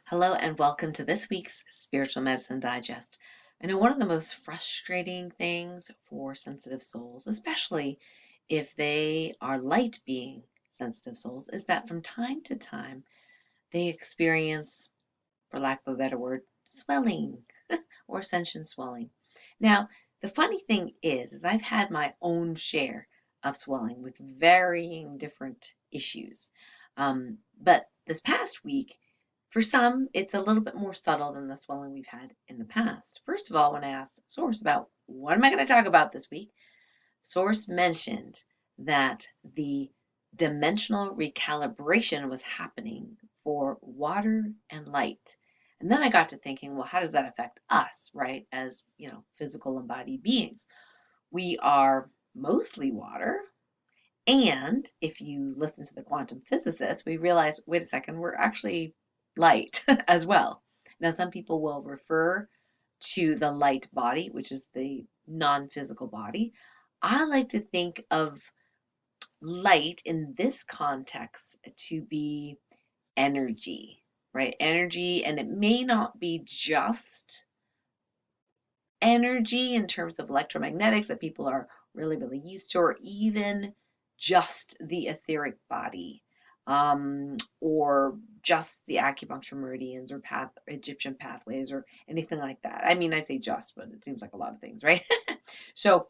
Hello and welcome to this week's Spiritual Medicine Digest. I know one of the most frustrating things for sensitive souls, especially if they are light being sensitive souls, is that from time to time they experience, for lack of a better word, swelling or ascension swelling. Now, the funny thing is I've had my own share of swelling with varying different issues. But this past week, for some, it's a little bit more subtle than the swelling we've had in the past. First of all, when I asked Source about what am I going to talk about this week, Source mentioned that the dimensional recalibration was happening for water and light. And then I got to thinking, well, how does that affect us, right? As, physical embodied beings. We are mostly water. And if you listen to the quantum physicists, we realize, wait a second, we're actually light as well. Now, some people will refer to the light body, which is the non-physical body. I like to think of light in this context to be energy, right? Energy, and it may not be just energy in terms of electromagnetics that people are really, really used to, or even just the etheric body, or just the acupuncture meridians or Egyptian pathways or anything like that. I mean, I say just, but it seems like a lot of things, right? So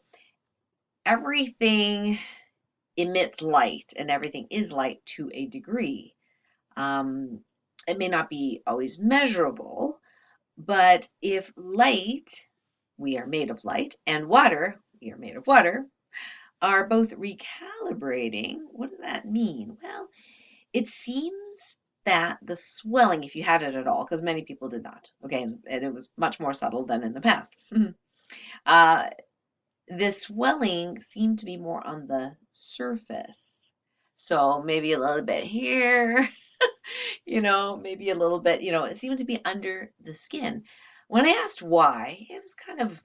everything emits light and everything is light to a degree. Um, it may not be always measurable, but if light, we are made of light, and water, we are made of water, are both recalibrating, what does that mean? Well, it seems that the swelling, if you had it at all, because many people did not, okay, and it was much more subtle than in the past. uh, this swelling seemed to be more on the surface. So maybe a little bit here, maybe a little bit, it seemed to be under the skin. When I asked why, it was kind of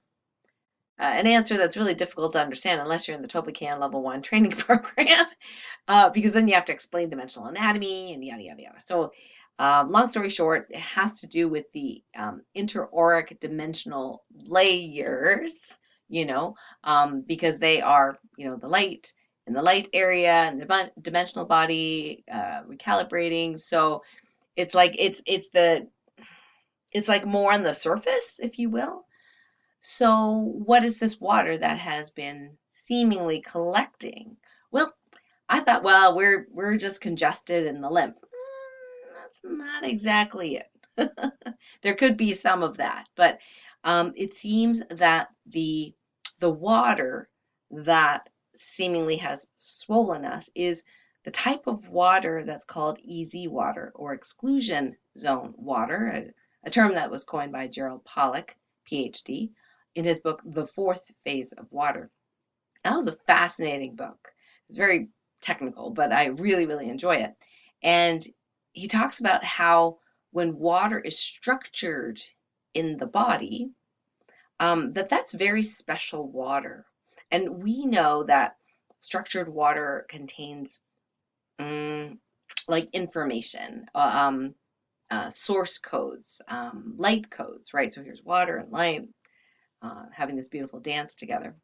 an answer that's really difficult to understand unless you're in the TOLPAKAN Level 1 training program, because then you have to explain dimensional anatomy and yada, yada, yada. So long story short, it has to do with the interauric dimensional layers, because they are, the light in the light area and the dimensional body recalibrating. So it's like it's like more on the surface, if you will. So what is this water that has been seemingly collecting? Well, I thought, well, we're just congested in the lymph. That's not exactly it. There could be some of that, but it seems that the water that seemingly has swollen us is the type of water that's called EZ water or exclusion zone water, a term that was coined by Gerald Pollack, PhD, in his book, The Fourth Phase of Water. That was a fascinating book. It's very technical, but I really, really enjoy it. And he talks about how when water is structured in the body, that's very special water. And we know that structured water contains like information, source codes, light codes, right? So here's water and light having this beautiful dance together.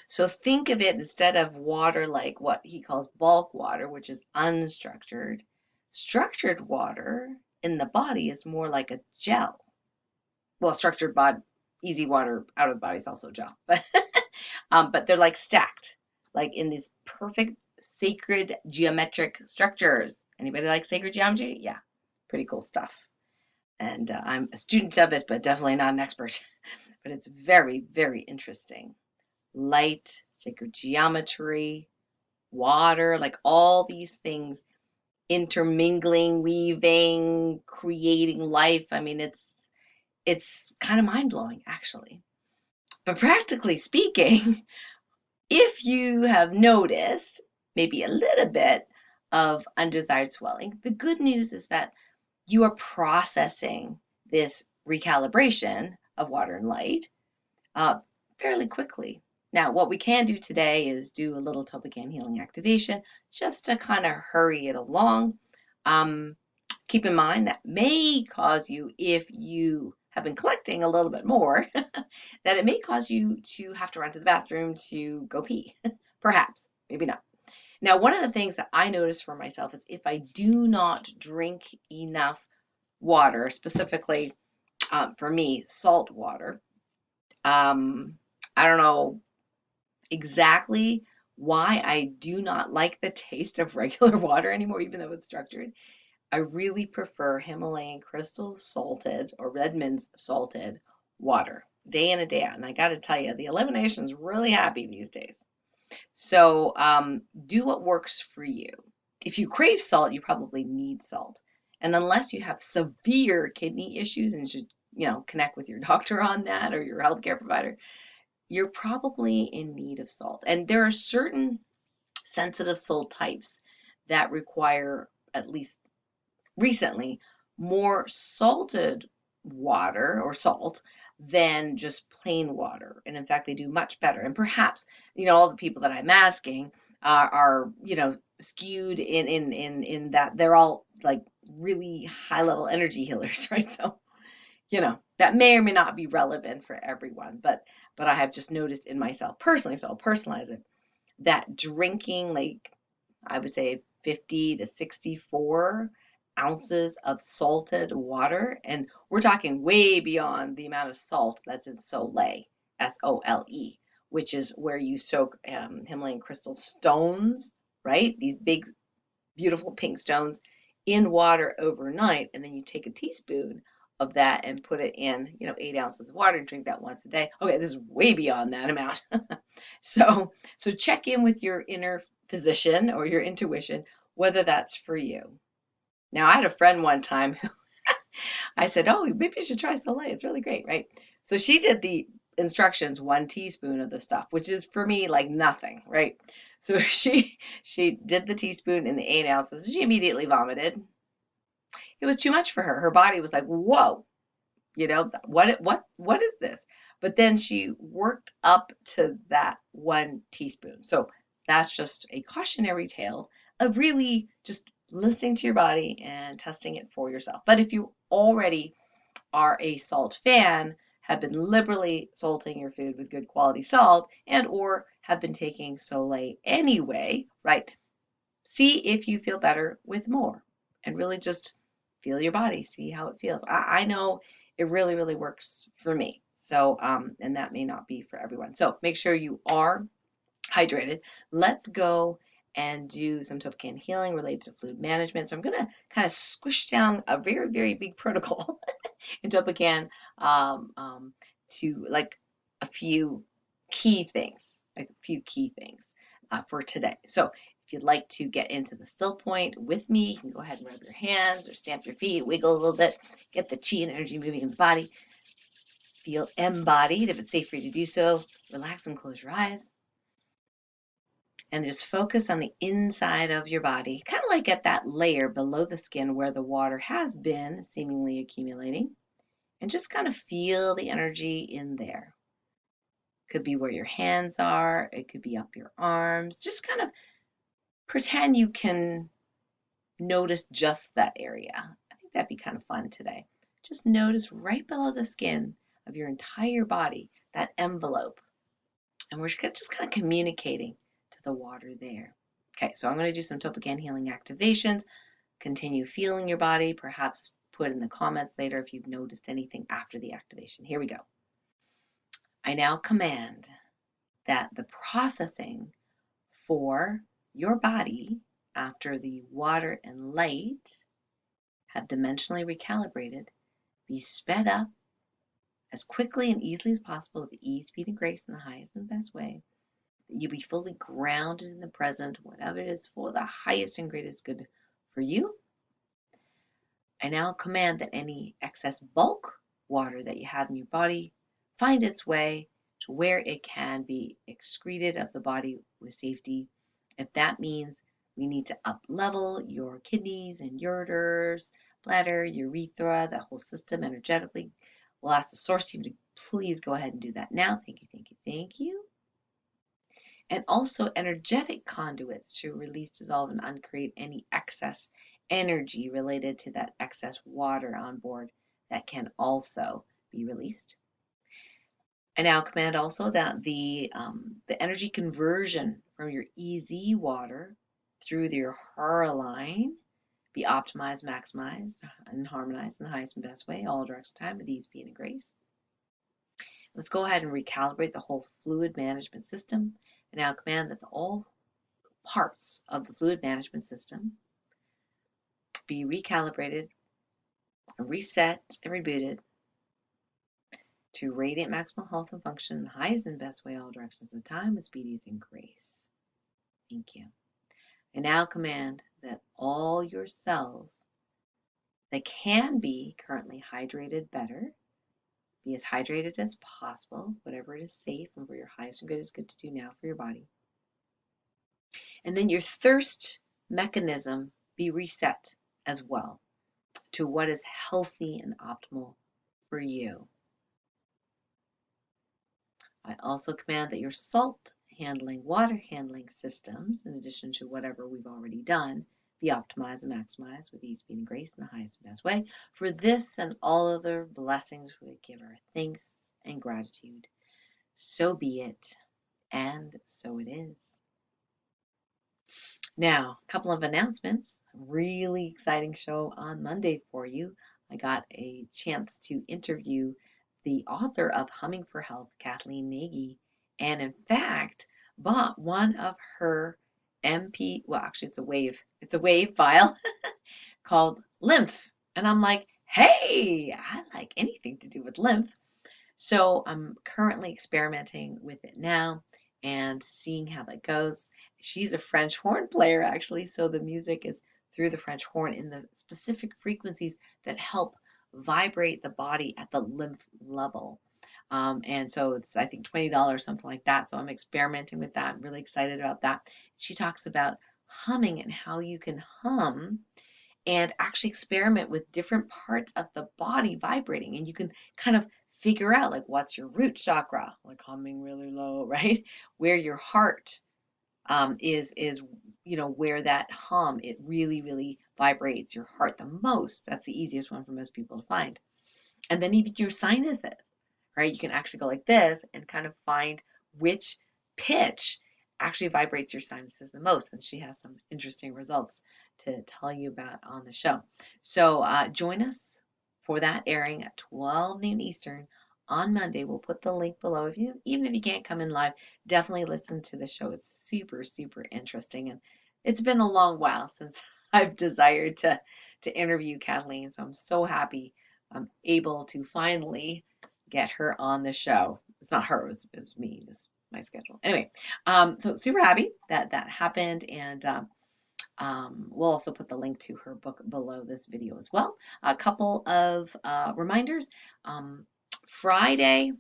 So think of it instead of water like what he calls bulk water, which is unstructured. Structured water in the body is more like a gel. Well, structured body, easy water out of the body is also gel, but they're like stacked, like in these perfect sacred geometric structures. Anybody like sacred geometry? Yeah, pretty cool stuff. And I'm a student of it, but definitely not an expert. But it's very, very interesting. Light, sacred geometry, water, like all these things intermingling, weaving, creating life. I mean, it's kind of mind-blowing actually. But practically speaking, if you have noticed maybe a little bit of undesired swelling, the good news is that you are processing this recalibration of water and light uh, fairly quickly. Now, what we can do today is do a little TOLPAKAN Healing Activation just to kind of hurry it along. Um, Keep in mind that may cause you, if you have been collecting a little bit more, that it may cause you to have to run to the bathroom to go pee. Perhaps, maybe not. Now, one of the things that I notice for myself is if I do not drink enough water, specifically for me, salt water. I don't know exactly why I do not like the taste of regular water anymore, even though it's structured. I really prefer Himalayan crystal salted or Redmond's salted water day in and day out. And I got to tell you, the elimination's really happy these days. So do what works for you. If you crave salt, you probably need salt. And unless you have severe kidney issues and should, connect with your doctor on that or your healthcare provider, you're probably in need of salt. And there are certain sensitive salt types that require, at least recently, more salted water or salt than just plain water. And in fact, they do much better. And perhaps, all the people that I'm asking are skewed in that they're all like really high level energy healers, right? So, that may or may not be relevant for everyone, but I have just noticed in myself personally, so I'll personalize it, that drinking, like, I would say 50 to 64 ounces of salted water, and we're talking way beyond the amount of salt that's in Soleil, Sole, which is where you soak Himalayan crystal stones, right? These big, beautiful pink stones in water overnight, and then you take a teaspoon of that and put it in, 8 ounces of water and drink that once a day. Okay, this is way beyond that amount. So check in with your inner physician or your intuition, whether that's for you. Now, I had a friend one time who I said, oh, maybe you should try Soleil. It's really great, right? So she did the instructions, 1 teaspoon of the stuff, which is for me like nothing, right? So she did the teaspoon in the 8 ounces. She immediately vomited. It was too much for her. Her body was like, whoa, what is this? But then she worked up to that 1 teaspoon. So that's just a cautionary tale of really just listening to your body and testing it for yourself. But if you already are a salt fan, have been liberally salting your food with good quality salt, and or have been taking Soleil anyway, right? See if you feel better with more, and really just feel your body, see how it feels. I know it really, really works for me. So, and that may not be for everyone. So make sure you are hydrated. Let's go and do some TOLPAKAN healing related to fluid management. So I'm going to kind of squish down a very, very big protocol in TOLPAKAN to like a few key things, for today. So if you'd like to get into the still point with me, you can go ahead and rub your hands or stamp your feet, wiggle a little bit, get the chi and energy moving in the body. Feel embodied. If it's safe for you to do so, relax and close your eyes. And just focus on the inside of your body, kind of like at that layer below the skin where the water has been seemingly accumulating. And just kind of feel the energy in there. Could be where your hands are. It could be up your arms. Just kind of pretend you can notice just that area. I think that'd be kind of fun today. Just notice right below the skin of your entire body, that envelope. And we're just kind of communicating to the water there. Okay, so I'm going to do some TOLPAKAN healing activations. Continue feeling your body. Perhaps put in the comments later if you've noticed anything after the activation. Here we go. I now command that the processing for your body after the water and light have dimensionally recalibrated be sped up as quickly and easily as possible with ease, speed, and grace in the highest and best way. That you be fully grounded in the present, whatever it is for the highest and greatest good for you. I now command that any excess bulk water that you have in your body find its way to where it can be excreted of the body with safety. If that means we need to up level your kidneys and ureters, bladder, urethra, that whole system energetically, we'll ask the source team to please go ahead and do that now. Thank you, thank you, thank you. And also energetic conduits to release, dissolve, and uncreate any excess energy related to that excess water on board that can also be released. I now command also that the energy conversion from your EZ water through your HARA line be optimized, maximized, and harmonized in the highest and best way, all directions of time with ease, being, and grace. Let's go ahead and recalibrate the whole fluid management system. And now command that all parts of the fluid management system be recalibrated, and reset, and rebooted to radiant maximal health and function in the highest and best way, all directions of time with speed, ease, and grace. Thank you. I now command that all your cells that can be currently hydrated better, be as hydrated as possible, whatever is safe and where your highest and good is good to do now for your body. And then your thirst mechanism be reset as well to what is healthy and optimal for you. I also command that your salt handling, water handling systems, in addition to whatever we've already done, be optimized and maximized with ease, speed, and grace in the highest and best way. For this and all other blessings, we give our thanks and gratitude. So be it, and so it is. Now, a couple of announcements. Really exciting show on Monday for you. I got a chance to interview the author of Humming for Health, Kathleen Nagy, and in fact, bought one of her well, actually it's a wave file called Lymph. And I'm like, hey, I like anything to do with lymph. So I'm currently experimenting with it now and seeing how that goes. She's a French horn player, actually, so the music is through the French horn in the specific frequencies that help vibrate the body at the lymph level. And so it's, I think, $20, something like that. So I'm experimenting with that. I'm really excited about that. She talks about humming and how you can hum and actually experiment with different parts of the body vibrating. And you can kind of figure out like what's your root chakra, like humming really low, right? Where your heart is where that hum, it really vibrates your heart the most. That's the easiest one for most people to find. And then even your sinuses, right? You can actually go like this and kind of find which pitch actually vibrates your sinuses the most. And she has some interesting results to tell you about on the show. So join us for that airing at 12 noon Eastern on Monday. We'll put the link below. Even if you can't come in live, definitely listen to the show. It's super interesting. And it's been a long while since I've desired to interview Kathleen. So I'm so happy I'm able to finally get her on the show. It's not her, it was me, it was my schedule. Anyway, so super happy that that happened, and we'll also put the link to her book below this video as well. A couple of reminders. Friday,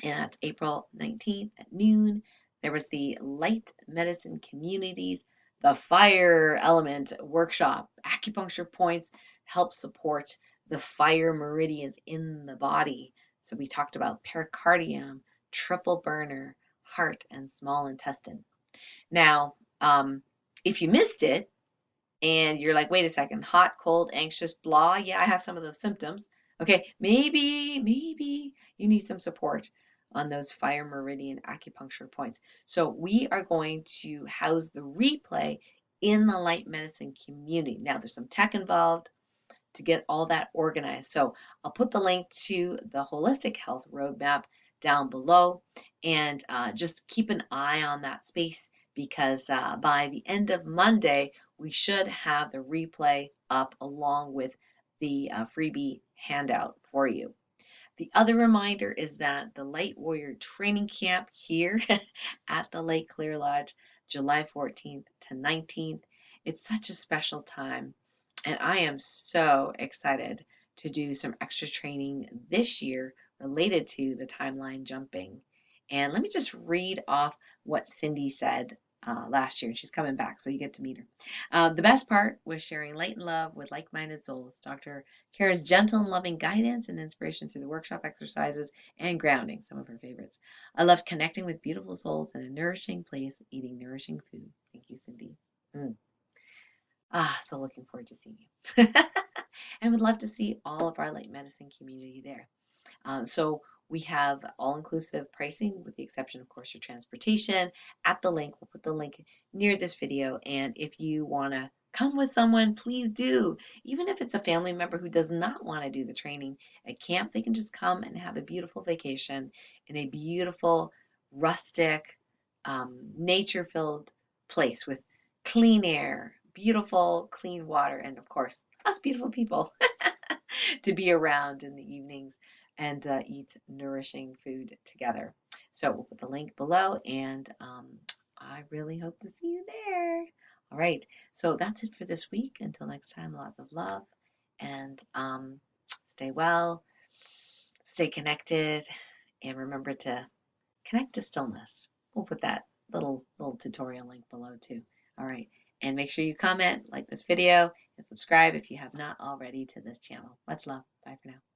and that's April 19th at noon, there was the Light Medicine Communities, the Fire Element Workshop. Acupuncture points help support the fire meridians in the body. So we talked about pericardium, triple burner, heart, and small intestine. Now, if you missed it and you're like, wait a second, hot, cold, anxious, blah, yeah, I have some of those symptoms. Okay, maybe you need some support on those fire meridian acupuncture points. So we are going to house the replay in the light medicine community. Now there's some tech involved to get all that organized. So I'll put the link to the holistic health roadmap down below, and just keep an eye on that space, because by the end of Monday, we should have the replay up along with the freebie handout for you. The other reminder is that the Light Warrior Training Camp here at the Lake Clear Lodge, July 14th to 19th. It's such a special time, and I am so excited to do some extra training this year related to the timeline jumping. And let me just read off what Cindy said last year. She's coming back, so you get to meet her. The best part was sharing light and love with like-minded souls. Dr. Karen's gentle and loving guidance and inspiration through the workshop exercises and grounding, some of her favorites. I loved connecting with beautiful souls in a nourishing place, eating nourishing food. Thank you, Cindy. So looking forward to seeing you. And would love to see all of our light medicine community there. So we have all-inclusive pricing with the exception, of course, your transportation at the link. We'll put the link near this video. And if you want to come with someone, please do. Even if it's a family member who does not want to do the training at camp, they can just come and have a beautiful vacation in a beautiful, rustic, nature-filled place with clean air, beautiful, clean water, and of course, us beautiful people to be around in the evenings and eat nourishing food together. So we'll put the link below, and I really hope to see you there. All right, so that's it for this week. Until next time, lots of love, and stay well, stay connected, and remember to connect to stillness. We'll put that little tutorial link below too. All right, and make sure you comment, like this video, and subscribe if you have not already to this channel. Much love. Bye for now.